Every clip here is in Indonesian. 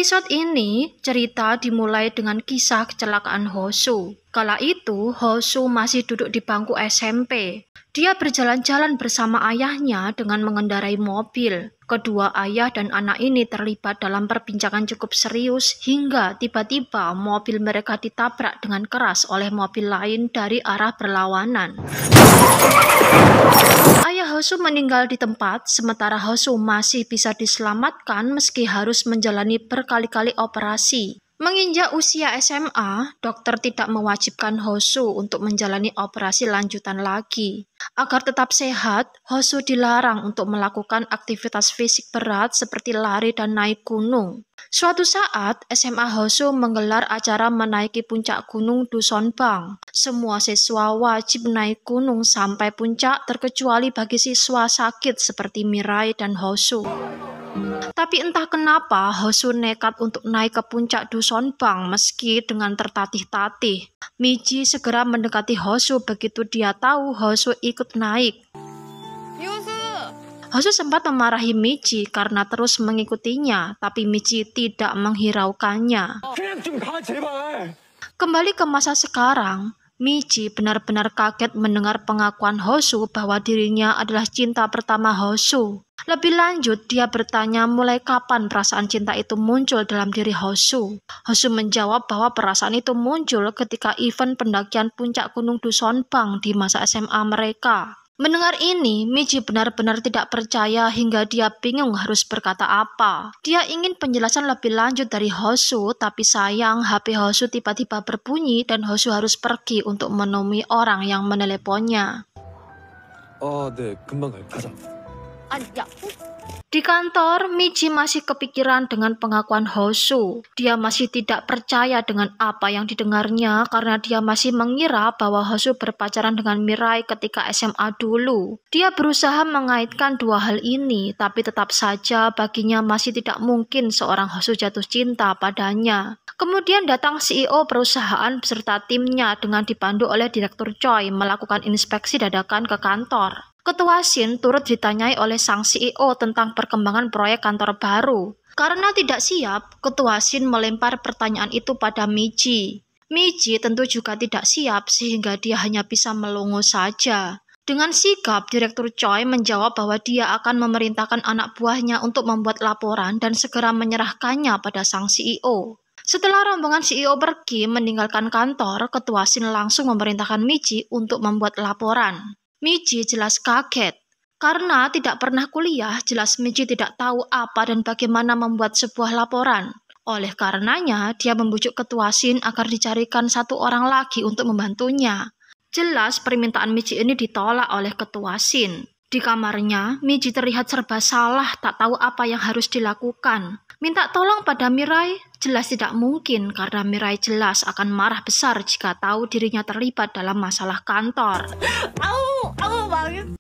episode ini, cerita dimulai dengan kisah kecelakaan Hosu. Kala itu, Hosu masih duduk di bangku SMP. Dia berjalan-jalan bersama ayahnya dengan mengendarai mobil. Kedua ayah dan anak ini terlibat dalam perbincangan cukup serius hingga tiba-tiba mobil mereka ditabrak dengan keras oleh mobil lain dari arah berlawanan. Ayah Hosu meninggal di tempat, sementara Hosu masih bisa diselamatkan meski harus menjalani berkali-kali operasi. Menginjak usia SMA, dokter tidak mewajibkan Hosu untuk menjalani operasi lanjutan lagi. Agar tetap sehat, Hosu dilarang untuk melakukan aktivitas fisik berat seperti lari dan naik gunung. Suatu saat, SMA Hosu menggelar acara menaiki puncak gunung Dusonbang. Semua siswa wajib naik gunung sampai puncak terkecuali bagi siswa sakit seperti Mirai dan Hosu. Tapi entah kenapa Hosu nekat untuk naik ke puncak Dusonbang meski dengan tertatih-tatih. Michi segera mendekati Hosu begitu dia tahu Hosu ikut naik. Hosu sempat memarahi Michi karena terus mengikutinya, tapi Michi tidak menghiraukannya. Kembali ke masa sekarang, Michi benar-benar kaget mendengar pengakuan Hosu bahwa dirinya adalah cinta pertama Hosu. Lebih lanjut, dia bertanya mulai kapan perasaan cinta itu muncul dalam diri Hosu. Hosu menjawab bahwa perasaan itu muncul ketika event pendakian puncak gunung Dusonbang di masa SMA mereka. Mendengar ini, Michi benar-benar tidak percaya hingga dia bingung harus berkata apa. Dia ingin penjelasan lebih lanjut dari Hosu, tapi sayang HP Hosu tiba-tiba berbunyi dan Hosu harus pergi untuk menemui orang yang meneleponnya. 네, 금방 가자. Di kantor, Michi masih kepikiran dengan pengakuan Hosu. Dia masih tidak percaya dengan apa yang didengarnya karena dia masih mengira bahwa Hosu berpacaran dengan Mirai ketika SMA dulu. Dia berusaha mengaitkan dua hal ini, tapi tetap saja baginya masih tidak mungkin seorang Hosu jatuh cinta padanya. Kemudian datang CEO perusahaan beserta timnya dengan dipandu oleh Direktur Choi melakukan inspeksi dadakan ke kantor. Ketua Shin turut ditanyai oleh sang CEO tentang perkembangan proyek kantor baru. Karena tidak siap, Ketua Shin melempar pertanyaan itu pada Michi. Michi tentu juga tidak siap sehingga dia hanya bisa melongo saja. Dengan sigap, Direktur Choi menjawab bahwa dia akan memerintahkan anak buahnya untuk membuat laporan dan segera menyerahkannya pada sang CEO. Setelah rombongan CEO pergi meninggalkan kantor, Ketua Shin langsung memerintahkan Michi untuk membuat laporan. Michi jelas kaget. Karena tidak pernah kuliah, jelas Michi tidak tahu apa dan bagaimana membuat sebuah laporan. Oleh karenanya, dia membujuk Ketua Shin agar dicarikan satu orang lagi untuk membantunya. Jelas permintaan Michi ini ditolak oleh Ketua Shin. Di kamarnya, Michi terlihat serba salah, tak tahu apa yang harus dilakukan. Minta tolong pada Mirai? Jelas tidak mungkin karena Mirai jelas akan marah besar jika tahu dirinya terlibat dalam masalah kantor.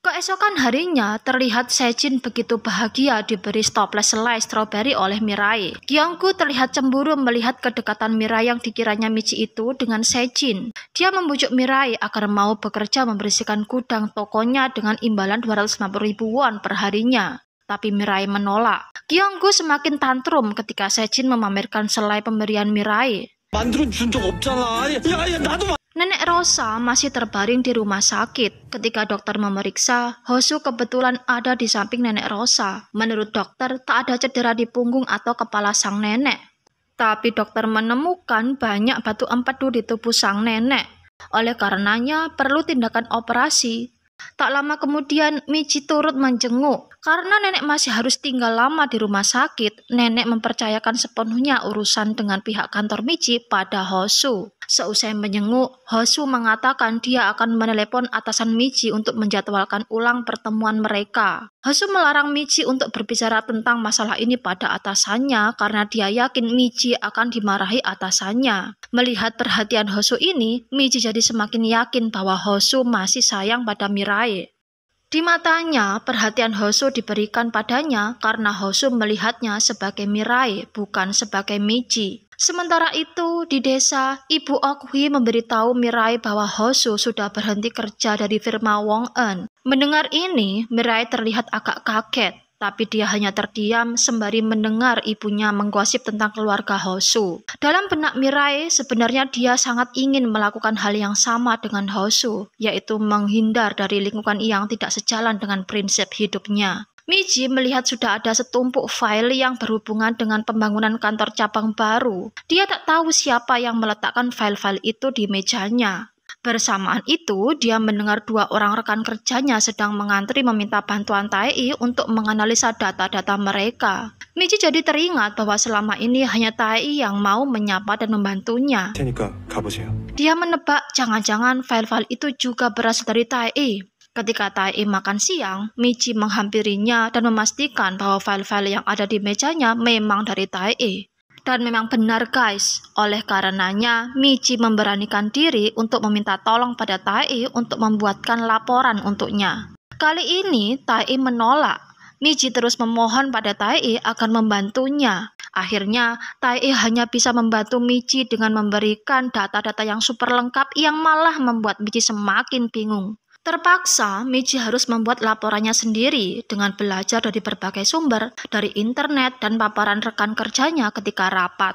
Keesokan harinya, terlihat Sejin begitu bahagia diberi toples selai stroberi oleh Mirai. Kyunggu terlihat cemburu melihat kedekatan Mirai yang dikiranya Michi itu dengan Sejin. Dia membujuk Mirai agar mau bekerja membersihkan gudang tokonya dengan imbalan 250.000 won per harinya. Tapi Mirai menolak. Kyunggu semakin tantrum ketika Sejin memamerkan selai pemberian Mirai. Nenek Rosa masih terbaring di rumah sakit. Ketika dokter memeriksa, Hosu kebetulan ada di samping Nenek Rosa. Menurut dokter, tak ada cedera di punggung atau kepala sang nenek. Tapi dokter menemukan banyak batu empedu di tubuh sang nenek. Oleh karenanya, perlu tindakan operasi. Tak lama kemudian, Michi turut menjenguk. Karena nenek masih harus tinggal lama di rumah sakit, nenek mempercayakan sepenuhnya urusan dengan pihak kantor Michi pada Hosu. Seusai menjenguk, Hosu mengatakan dia akan menelepon atasan Michi untuk menjadwalkan ulang pertemuan mereka. Hosu melarang Michi untuk berbicara tentang masalah ini pada atasannya karena dia yakin Michi akan dimarahi atasannya. Melihat perhatian Hosu ini, Michi jadi semakin yakin bahwa Hosu masih sayang pada Mirai. Di matanya, perhatian Hosu diberikan padanya karena Hosu melihatnya sebagai Mirai, bukan sebagai Michi. Sementara itu, di desa, Ibu Okhui memberitahu Mirai bahwa Hosu sudah berhenti kerja dari firma Wong Eun. Mendengar ini, Mirai terlihat agak kaget. tapi dia hanya terdiam sembari mendengar ibunya menggosip tentang keluarga Hosu. Dalam benak Mirai, sebenarnya dia sangat ingin melakukan hal yang sama dengan Hosu, yaitu menghindar dari lingkungan yang tidak sejalan dengan prinsip hidupnya. Miji melihat sudah ada setumpuk file yang berhubungan dengan pembangunan kantor cabang baru. Dia tak tahu siapa yang meletakkan file-file itu di mejanya. Bersamaan itu, dia mendengar dua orang rekan kerjanya sedang mengantri meminta bantuan Taei untuk menganalisa data-data mereka. Miji jadi teringat bahwa selama ini hanya Taei yang mau menyapa dan membantunya. 테니까 가보세요. Dia menebak jangan-jangan file-file itu juga berasal dari Taei. Ketika Taei makan siang, Miji menghampirinya dan memastikan bahwa file-file yang ada di mejanya memang dari Taei. Dan memang benar guys, oleh karenanya Miji memberanikan diri untuk meminta tolong pada Taei untuk membuatkan laporan untuknya. Kali ini Taei menolak. Miji terus memohon pada Taei agar membantunya. Akhirnya Taei hanya bisa membantu Miji dengan memberikan data-data yang super lengkap yang malah membuat Miji semakin bingung. Terpaksa, Miji harus membuat laporannya sendiri dengan belajar dari berbagai sumber, dari internet dan paparan rekan kerjanya ketika rapat.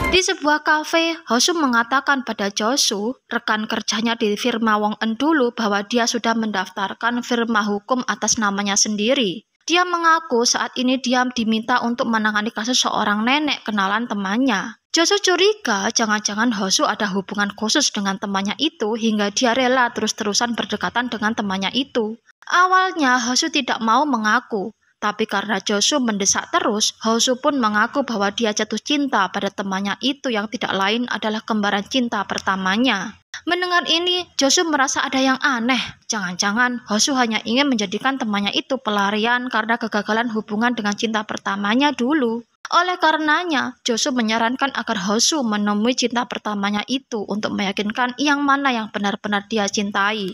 Di sebuah kafe, Hosu mengatakan pada Josu, rekan kerjanya di firma Wong En dulu, bahwa dia sudah mendaftarkan firma hukum atas namanya sendiri. Dia mengaku saat ini dia diminta untuk menangani kasus seorang nenek kenalan temannya. Josu curiga jangan-jangan Hosu ada hubungan khusus dengan temannya itu hingga dia rela terus-terusan berdekatan dengan temannya itu. Awalnya Hosu tidak mau mengaku, tapi karena Josu mendesak terus, Hosu pun mengaku bahwa dia jatuh cinta pada temannya itu yang tidak lain adalah kembaran cinta pertamanya. Mendengar ini, Josu merasa ada yang aneh. Jangan-jangan Hosu hanya ingin menjadikan temannya itu pelarian karena kegagalan hubungan dengan cinta pertamanya dulu. Oleh karenanya, Josu menyarankan agar Hosu menemui cinta pertamanya itu untuk meyakinkan yang mana yang benar-benar dia cintai.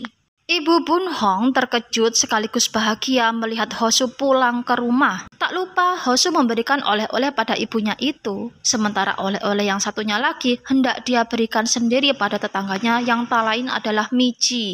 Ibu Bun Hong terkejut sekaligus bahagia melihat Hosu pulang ke rumah. Tak lupa Hosu memberikan oleh-oleh pada ibunya itu, sementara oleh-oleh yang satunya lagi hendak dia berikan sendiri pada tetangganya yang tak lain adalah Miji.